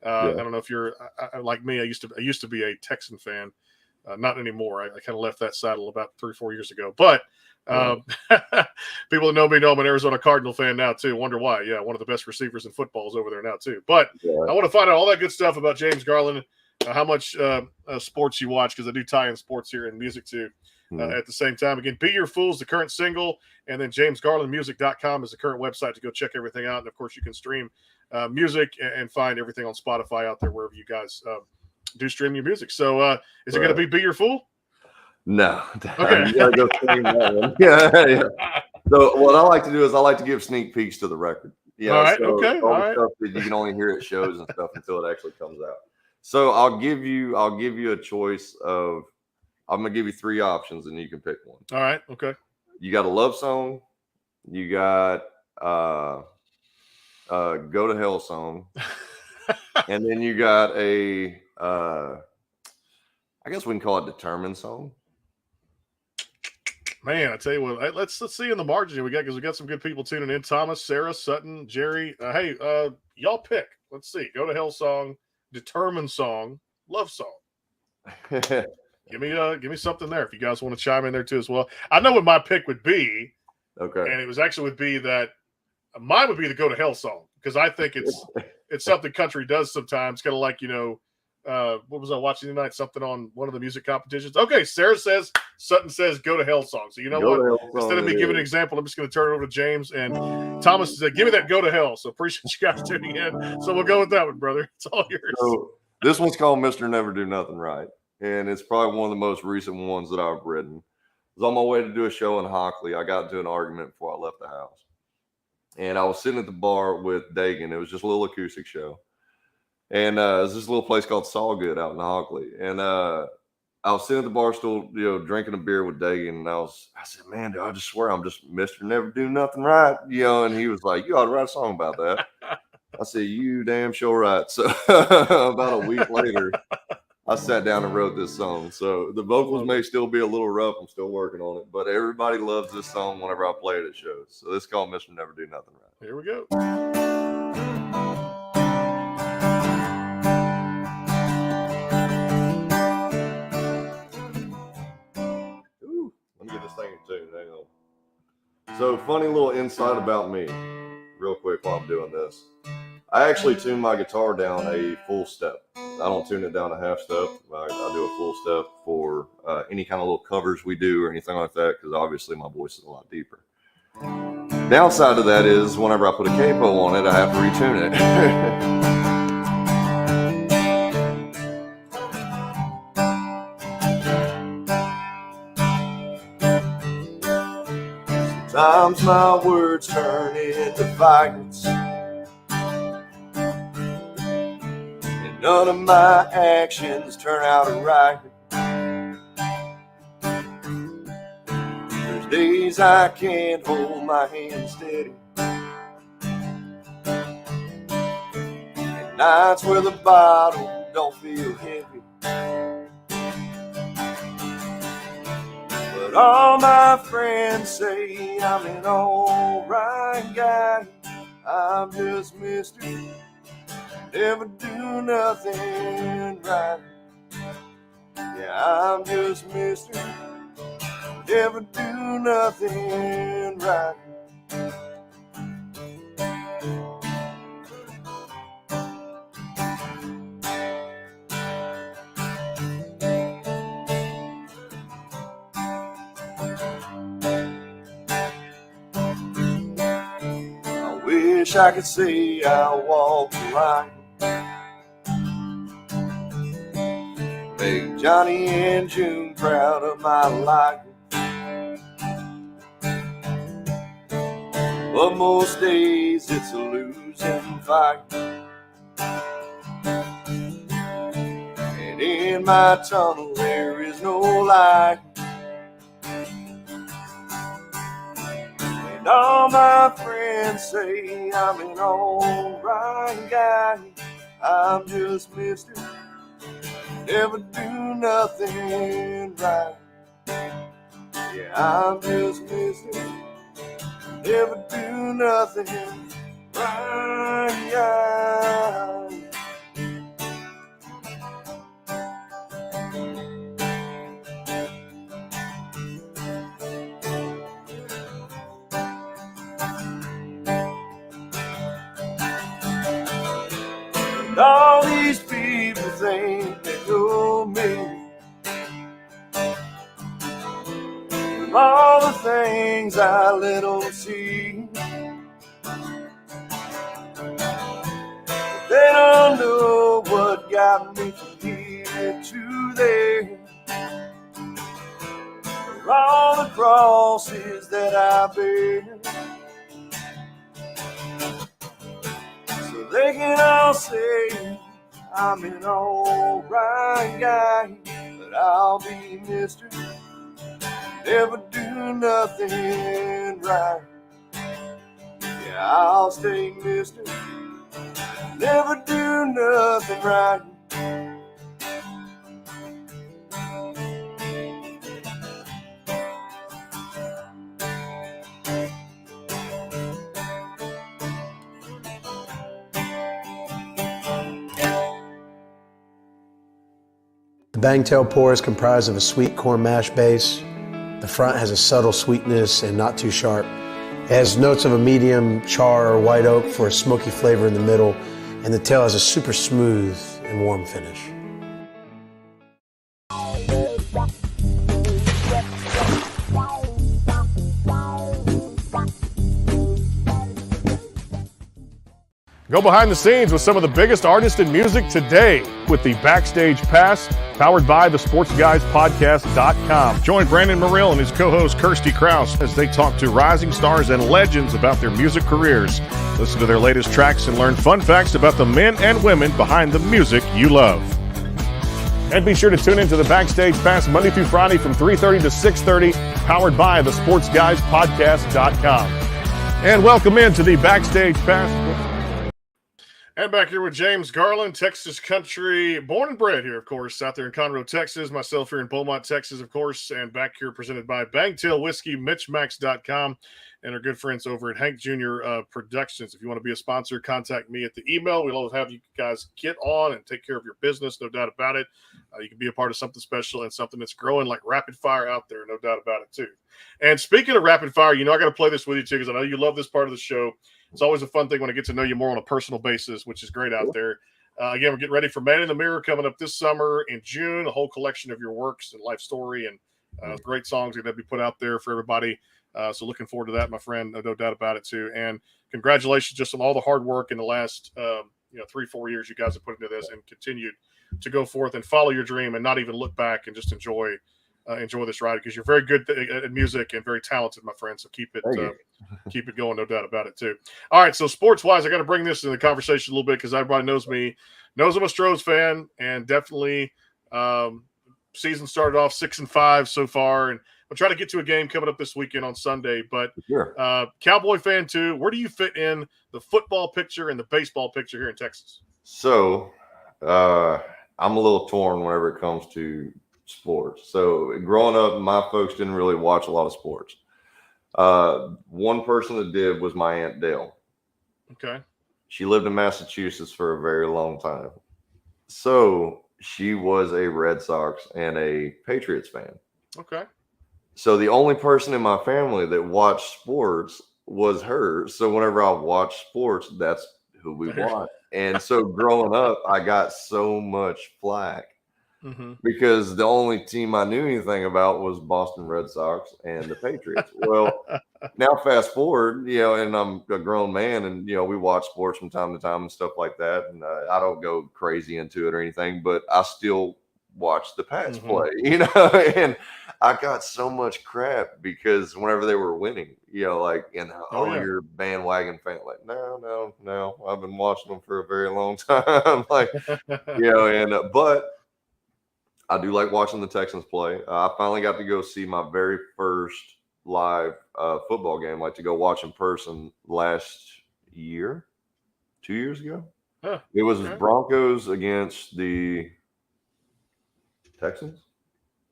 I don't know if you're like me. I used to be a Texan fan, not anymore. I kind of left that saddle about 3-4 years ago. But people that know me know I'm an Arizona Cardinal fan now too. Wonder why? Yeah, one of the best receivers in football is over there now too. But I want to find out all that good stuff about James Garland, how much sports you watch, because I do tie in sports here and music too. At the same time, again, Be Your Fools, the current single, and then JamesGarlandMusic.com is the current website to go check everything out. And of course, you can stream music and find everything on Spotify out there, wherever you guys do stream your music. So is it going to be Your Fool? No. Okay. You gotta go stream that one. Yeah. So what I like to do is I like to give sneak peeks to the record. Yeah. All right. So Okay. all All the right. stuff that you can only hear at shows and stuff until it actually comes out. So I'll give you a choice of. I'm gonna give you 3 options and you can pick one. All right. Okay. You got a love song. You got Go to Hell song. And then you got a I guess we can call it Determined song. Man, I tell you what, let's see in the margin we got, because we got some good people tuning in. Thomas, Sarah, Sutton, Jerry. Hey, y'all pick. Let's see. Go to Hell song, Determined song, love song. Give me something there if you guys want to chime in there too as well. I know what my pick would be. Okay. And it was actually would be that mine would be the Go to Hell song, because I think it's something country does sometimes, kind of like, what was I watching tonight? Something on one of the music competitions. Okay, Sarah says, Sutton says Go to Hell song. So you know what? Instead of me giving an example, I'm just going to turn it over to James. And Thomas said, give me that Go to Hell. So appreciate you guys tuning in. So we'll go with that one, brother. It's all yours. So this one's called Mr. Never Do Nothing Right. And it's probably one of the most recent ones that I've written. I was on my way to do a show in Hockley. I got into an argument before I left the house. And I was sitting at the bar with Dagan. It was just a little acoustic show. And it was this little place called Sawgood out in Hockley. And I was sitting at the bar stool, drinking a beer with Dagan. And I said, man, dude, I just swear I'm just Mr. Never Do Nothing Right. And he was like, you ought to write a song about that. I said, you damn sure right. So about a week later, I sat down and wrote this song. So the vocals may still be a little rough. I'm still working on it. But everybody loves this song whenever I play it at shows. So this is called Mr. Never Do Nothing Right. Here we go. Ooh, let me get this thing in tune. Hang on. So funny little insight about me, real quick while I'm doing this. I actually tune my guitar down a full step. I don't tune it down a half step. I do a full step for any kind of little covers we do or anything like that, because obviously my voice is a lot deeper. Downside of that is whenever I put a capo on it, I have to retune it. Sometimes my words turn into violence. None of my actions turn out right. There's days I can't hold my hand steady, and nights where the bottle don't feel heavy. But all my friends say I'm an alright guy. I'm just Mr. Never do nothing right. Yeah, I'm just Mr. Never do nothing right. I wish I could say I walk the line, make Johnny and June proud of my life. but most days it's a losing fight. And in my tunnel there is no light. And all my friends say I'm an alright guy. I'm just Mr. Never do nothing right. Yeah, I'm just Mr. Never do nothing right. And all these people think they know me. And all the things I let them see. But they don't know what got me from here to there. For all the crosses that I bear. So they can all say I'm an alright guy, but I'll be Mr. Never do nothing right. Yeah, I'll stay Mr. Never do nothing right. The Bangtail pour is comprised of a sweet corn mash base. The front has a subtle sweetness and not too sharp. It has notes of a medium char or white oak for a smoky flavor in the middle, and the tail has a super smooth and warm finish. Go behind the scenes with some of the biggest artists in music today with the Backstage Pass, powered by the SportsGuysPodcast.com. Join Brandon Morrill and his co-host Kirsty Krause as they talk to rising stars and legends about their music careers. Listen to their latest tracks and learn fun facts about the men and women behind the music you love. And be sure to tune into the Backstage Pass Monday through Friday from 3:30 to 6:30, powered by the SportsGuysPodcast.com. And welcome into the Backstage Pass. And back here with James Garland, Texas country, born and bred here, of course, out there in Conroe, Texas. Myself here in Beaumont, Texas, of course. And back here presented by Bangtail Whiskey, MitchMacs.com, and our good friends over at Hank Jr. Productions. If you want to be a sponsor, contact me at the email. We'll always have you guys get on and take care of your business, no doubt about it. You can be a part of something special and something that's growing like rapid fire out there, no doubt about it, too. And speaking of rapid fire, I got to play this with you, too, because I know you love this part of the show. It's always a fun thing when I get to know you more on a personal basis, which is great out there. Again, we're getting ready for Man in the Mirror coming up this summer in June, a whole collection of your works and life story and great songs are going to be put out there for everybody. So looking forward to that, my friend. No doubt about it, too. And congratulations just on all the hard work in the last 3-4 years you guys have put into this and continued to go forth and follow your dream and not even look back and just enjoy this ride, because you're very good at music and very talented, my friend. So keep it going, no doubt about it, too. All right, so sports-wise, I got to bring this into the conversation a little bit because everybody knows I'm a Stros fan, and definitely season started off 6-5 so far, and we'll try to get to a game coming up this weekend on Sunday. But Sure. Cowboy fan, too. Where do you fit in the football picture and the baseball picture here in Texas? So I'm a little torn whenever it comes to sports. So growing up, my folks didn't really watch a lot of sports. One person that did was my Aunt Dale. Okay. She lived in Massachusetts for a very long time. So she was a Red Sox and a Patriots fan. Okay. So the only person in my family that watched sports was her. So whenever I watched sports, that's who we watched. And so growing up, I got so much flack. Mm-hmm. Because the only team I knew anything about was Boston Red Sox and the Patriots. Well, now fast forward, and I'm a grown man, and we watch sports from time to time and stuff like that. And I don't go crazy into it or anything, but I still watch the Pats play, you know, and I got so much crap because whenever they were winning, you know, like, and you're a bandwagon fan, like, no, I've been watching them for a very long time, like, you know, and but I do like watching the Texans play. I finally got to go see my very first live football game, like to go watch in person last year, 2 years ago. Huh, it was Broncos against the Texans.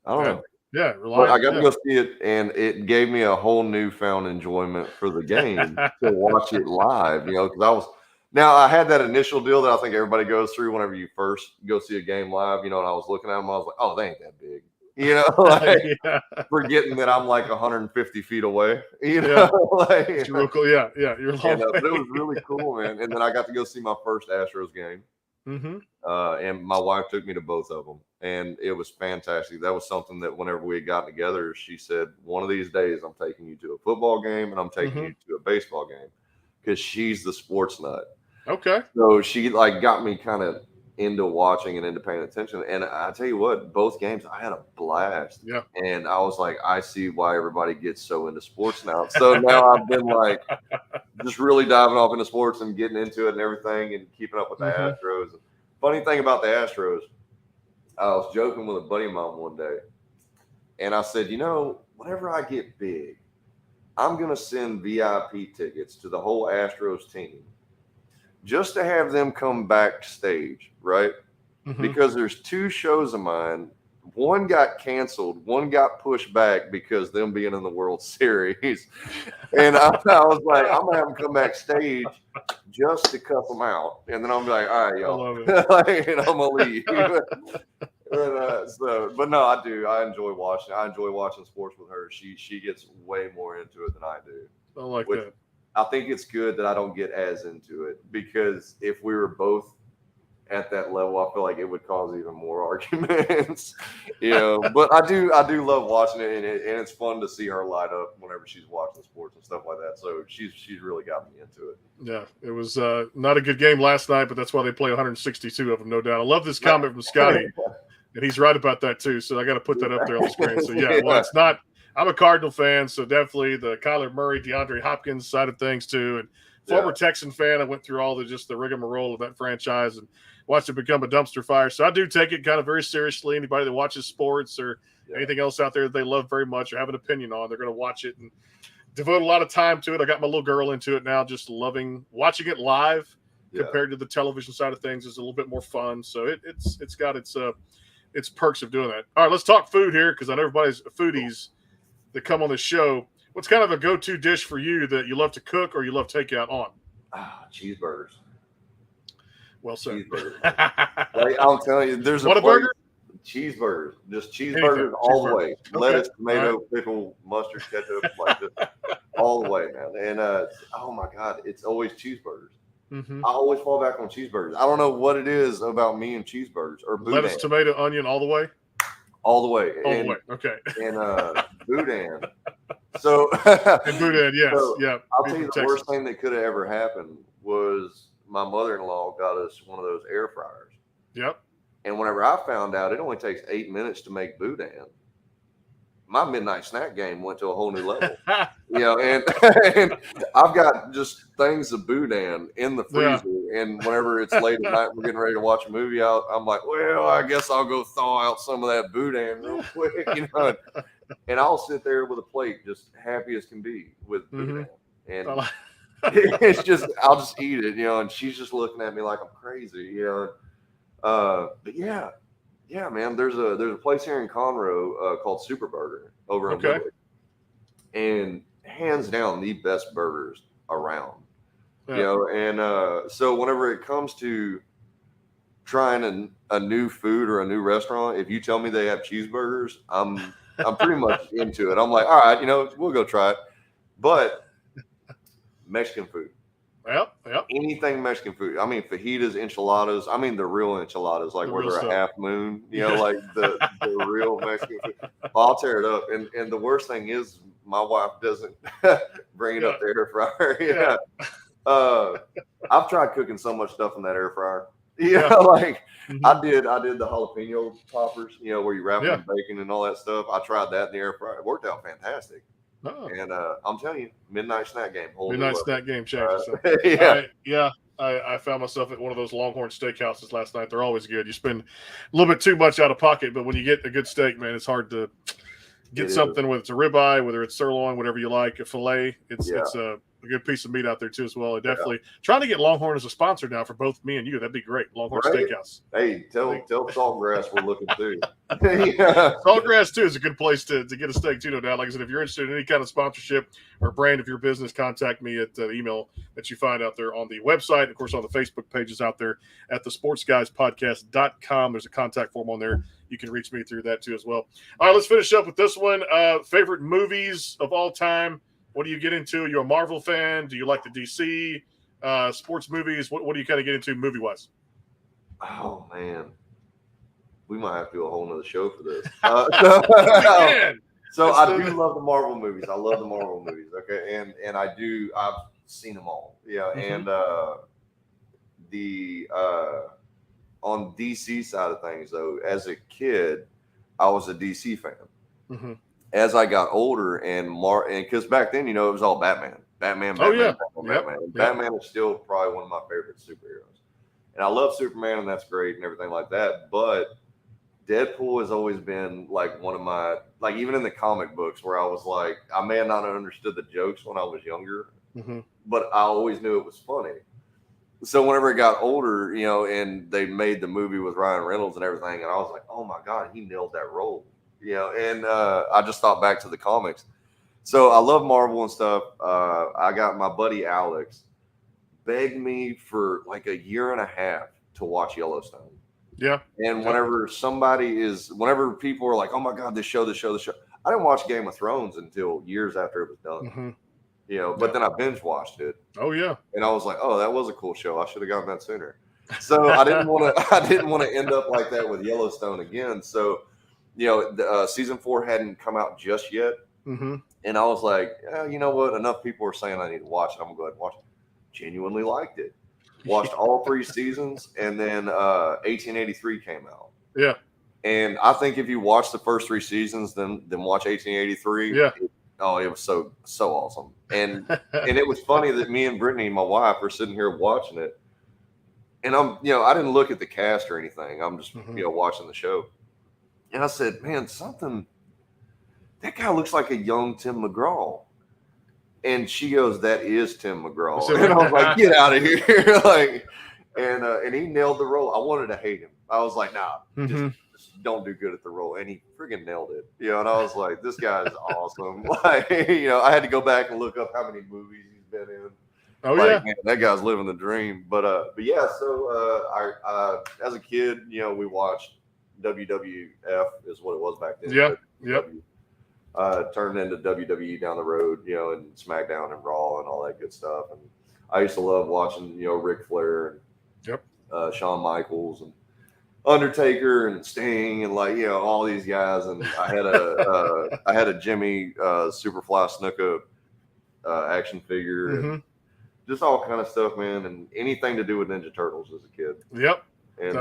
I don't know. Yeah, but I got to go see it, and it gave me a whole newfound enjoyment for the game to watch it live. You know, because I had that initial deal that I think everybody goes through whenever you first go see a game live. You know, and I was looking at them, I was like, oh, they ain't that big. You know, like forgetting that I'm like 150 feet away. You know, like it's real cool. Yeah, you're long. But it was really cool, man. And then I got to go see my first Astros game. And my wife took me to both of them, and it was fantastic. That was something that whenever we had gotten together, she said, one of these days I'm taking you to a football game and I'm taking you to a baseball game, because she's the sports nut. Okay. So she like got me kind of into watching and into paying attention. And I tell you what, both games I had a blast. Yeah. And I was like, I see why everybody gets so into sports now. So now I've been like just really diving off into sports and getting into it and everything and keeping up with the Astros. Funny thing about the Astros, I was joking with a buddy of mine one day, and I said, you know, whenever I get big, I'm going to send VIP tickets to the whole Astros team just to have them come backstage, right? Because there's two shows of mine. One got canceled. One got pushed back because them being in the World Series. And I was like, I'm going to have them come backstage just to cuff them out. And then I'm like, all right, y'all. And I'm going to leave. But no, I do. I enjoy watching sports with her. She gets way more into it than I do. I like that. I think it's good that I don't get as into it, because if we were both at that level, I feel like it would cause even more arguments, you know. But I do love watching it, and it's fun to see her light up whenever she's watching sports and stuff like that. So she's really got me into it. Yeah, it was not a good game last night, but that's why they play 162 of them, no doubt. I love this comment from Scotty, and he's right about that too. So I got to put that up there on the screen. So yeah, well, it's not. I'm a Cardinal fan, so definitely the Kyler Murray, DeAndre Hopkins side of things too. And former Texan fan, I went through all the rigmarole of that franchise and watched it become a dumpster fire. So I do take it kind of very seriously. Anybody that watches sports or anything else out there that they love very much or have an opinion on, they're going to watch it and devote a lot of time to it. I got my little girl into it now, just loving watching it live compared to the television side of things is a little bit more fun. So it's got its perks of doing that. All right, let's talk food here, because I know everybody's foodies that come on the show. What's kind of a go-to dish for you that you love to cook or you love takeout on? Cheeseburgers. Well said. Cheeseburgers. Like, I'm telling you, there's a burger? Cheeseburgers. Just cheeseburgers all the way. Lettuce, tomato, pickle, mustard, ketchup, like just all the way, man. And oh my God, it's always cheeseburgers. I always fall back on cheeseburgers. I don't know what it is about me and cheeseburgers or boudin. Lettuce, tomato, onion, all the way? All the way. All the way. Okay. And boudin. So and boudin, yes. So yeah. I'll tell you, the worst thing that could have ever happened was my mother-in-law got us one of those air fryers. Yep. And whenever I found out it only takes 8 minutes to make boudin, my midnight snack game went to a whole new level. You know, and I've got just things of boudin in the freezer. And whenever it's late at night, we're getting ready to watch a movie out, I'm like, well, I guess I'll go thaw out some of that boudin real quick, you know. And I'll sit there with a plate just happy as can be with boudin. And it's just, I'll just eat it, you know, and she's just looking at me like I'm crazy, you know. But yeah, man, there's a place here in Conroe called Super Burger over in Woodley. And hands down the best burgers around. You know, and so whenever it comes to trying a new food or a new restaurant, if you tell me they have cheeseburgers, I'm pretty much into it. I'm like, all right, you know, we'll go try it. But Mexican food. Yep. Anything Mexican food. I mean, fajitas, enchiladas. I mean, the real enchiladas, like where they're a half moon, you know, like the real Mexican food. Well, I'll tear it up. And the worst thing is my wife doesn't bring it up to the air fryer. I've tried cooking so much stuff in that air fryer. Yeah, like Mhm. I did the jalapeno poppers, where you wrap Yeah. them in bacon and all that stuff. I tried that in the air fryer. It worked out fantastic. Oh. And I'm telling you, midnight snack game, whole new Midnight level. snack game changes. So. Yeah, I found myself at one of those Longhorn steakhouses last night. They're always good. You spend a little bit too much out of pocket, but when you get a good steak, man, it's hard to get it is. something, whether it's a ribeye, whether it's sirloin, whatever you like, a filet. It's Yeah. it's a good piece of meat out there too as well. Definitely trying to get Longhorn as a sponsor now for both me and you. That'd be great. Longhorn Right? Steakhouse. Hey, tell Saltgrass we're looking too. Yeah. Saltgrass too is a good place to get a steak too, no doubt. Like I said, if you're interested in any kind of sponsorship or brand of your business, contact me at the email that you find out there on the website. Of course, on the Facebook pages out there at the sportsguyspodcast.com. There's a contact form on there. You can reach me through that too as well. All right, let's finish up with this one. Favorite movies of all time. What do you get into? Are you a Marvel fan? Do you like the DC sports movies? What do you kind of get into movie-wise? Oh man, we might have to do a whole nother show for this. So I do love the Marvel movies. I love the Marvel movies. Okay, and I've seen them all. Yeah, and the on DC side of things though, as a kid, I was a DC fan. Mm-hmm. As I got older and because back then, it was all Batman. Batman. Batman is still probably one of my favorite superheroes. And I love Superman, and that's great and everything like that. But Deadpool has always been like one of my, like even in the comic books where I was like, I may have not understood the jokes when I was younger, but I always knew it was funny. So whenever it got older, and they made the movie with Ryan Reynolds and everything, and I was like, oh my God, he nailed that role. And I just thought back to the comics. So I love Marvel and stuff. I got my buddy Alex begged me for like a year and a half to watch Yellowstone. Yeah. And whenever people are like, oh my God, this show, I didn't watch Game of Thrones until years after it was done. But then I binge watched it. Oh yeah. And I was like, oh, that was a cool show. I should have gotten that sooner. So I didn't want to end up like that with Yellowstone again. So season 4 hadn't come out just yet. And I was like, you know what? Enough people are saying I need to watch it. I'm going to go ahead and watch it. Genuinely liked it. Watched all 3 seasons. And then 1883 came out. Yeah. And I think if you watch the first 3 seasons, then watch 1883. Yeah. It was so awesome. And it was funny that me and Brittany, my wife, are sitting here watching it. And I didn't look at the cast or anything. I'm just, watching the show. And I said, man, that guy looks like a young Tim McGraw. And she goes, that is Tim McGraw. And I was like, get out of here. And he nailed the role. I wanted to hate him. I was like, nah, just don't do good at the role. And he friggin' nailed it. And I was like, this guy is awesome. Like, I had to go back and look up how many movies he's been in. Oh, yeah. Man, that guy's living the dream. But yeah, so I as a kid, we watched WWF is what it was back then. Yeah. Yep. Turned into WWE down the road, and SmackDown and Raw and all that good stuff. And I used to love watching, Ric Flair and Shawn Michaels and Undertaker and Sting and all these guys. And I had a Jimmy Superfly Snuka action figure and just all kind of stuff, man. And anything to do with Ninja Turtles as a kid. Yep. And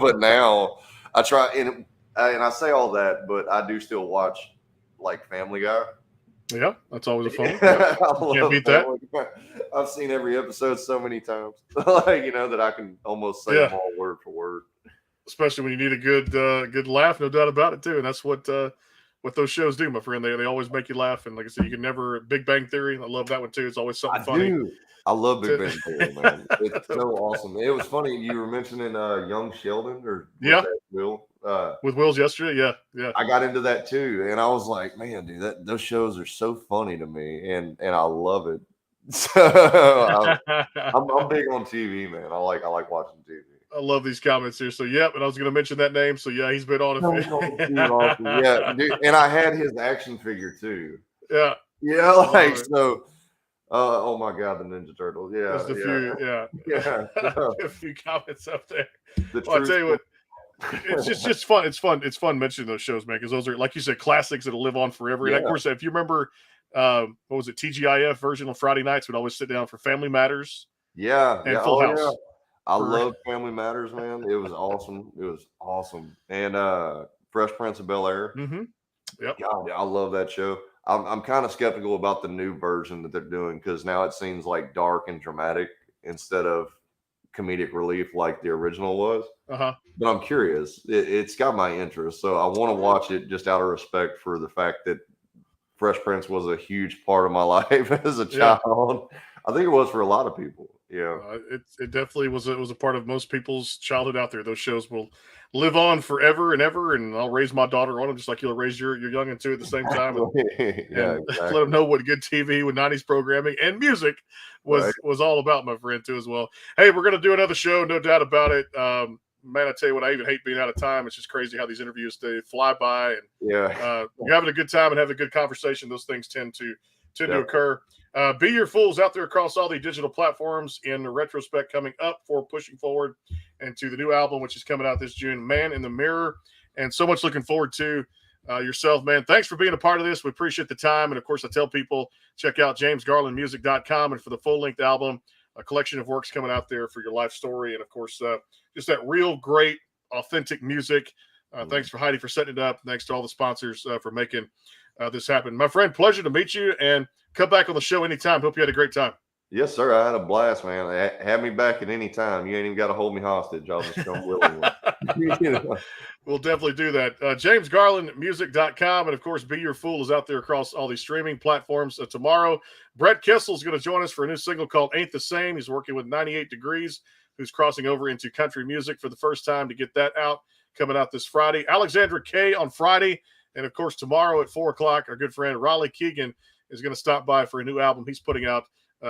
but now I try and I say all that, but I do still watch like Family Guy. Yeah, that's always a fun. Yep. Can't beat that. I've seen every episode so many times, that I can almost say them all word for word. Especially when you need a good laugh, no doubt about it too. And that's what those shows do, my friend. They always make you laugh. And like I said, you can never Big Bang Theory. I love that one too. It's always something funny. I love Big Bang Theory, man. It's so awesome. It was funny. You were mentioning Young Sheldon or Will. With Will's yesterday, yeah. I got into that too, and I was like, man, dude, those shows are so funny to me, and I love it. So I'm big on TV, man. I like watching TV. I love these comments here. So, and I was going to mention that name. So, he's been on it. Yeah, dude. And I had his action figure too. Yeah. Yeah, so. Oh my God, the Ninja Turtles. Yeah. There's a few comments up there. I'll tell you what. It's just fun. It's fun mentioning those shows, man, because those are, like you said, classics that'll live on forever. And of course, if you remember, what was it, TGIF version on Friday nights, we'd always sit down for Family Matters. Yeah. And Full House. Yeah. I love Family Matters, man. It was awesome. It was awesome. And Fresh Prince of Bel-Air. Mm-hmm. Yep. God, I love that show. I'm kind of skeptical about the new version that they're doing because now it seems like dark and dramatic instead of comedic relief like the original was. Uh-huh. But I'm curious. It's got my interest, so I want to watch it just out of respect for the fact that Fresh Prince was a huge part of my life as a child. Yeah. I think it was for a lot of people. Yeah, it definitely was. It was a part of most people's childhood out there. Those shows will live on forever and ever, and I'll raise my daughter on them just like you'll raise your youngin' too at the same time. And exactly. Let them know what good TV with 90s programming and music was all about, my friend, too, as well. Hey, we're going to do another show, no doubt about it. Man, I tell you what, I even hate being out of time. It's just crazy how these interviews, they fly by. And you're having a good time and having a good conversation. Those things tend to occur. Be Your Fools out there across all the digital platforms in retrospect coming up for pushing forward into the new album, which is coming out this June, Man in the Mirror. And so much looking forward to yourself, man. Thanks for being a part of this. We appreciate the time. And, of course, I tell people, check out jamesgarlandmusic.com. And for the full-length album, a collection of works coming out there for your life story. And, of course, just that real great, authentic music. Thanks for Heidi for setting it up. Thanks to all the sponsors for making this happen. My friend, pleasure to meet you. And come back on the show anytime. Hope you had a great time. Yes, sir. I had a blast, man. Have me back at any time. You ain't even got to hold me hostage. I'll just come willingly. We'll definitely do that. JamesGarlandMusic.com. And, of course, Be Your Fool is out there across all these streaming platforms. Tomorrow, Brett Kissel is going to join us for a new single called Ain't the Same. He's working with 98 Degrees, who's crossing over into country music for the first time to get that out, coming out this Friday. Alexandra Kay on Friday. And, of course, tomorrow at 4 o'clock, our good friend Raleigh Keegan is going to stop by for a new album he's putting out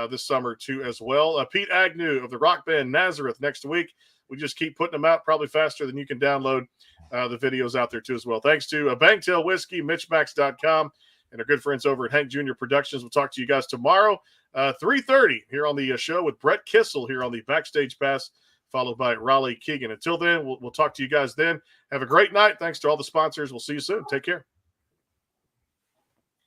this summer, too, as well. Pete Agnew of the rock band Nazareth next week. We just keep putting them out probably faster than you can download the videos out there, too, as well. Thanks to Bangtail Whiskey, MitchMacs.com, and our good friends over at Hank Jr. Productions. We'll talk to you guys tomorrow, 3:30 here on the show with Brett Kissel here on the Backstage Pass, followed by Raleigh Keegan. Until then, we'll talk to you guys then. Have a great night. Thanks to all the sponsors. We'll see you soon. Take care.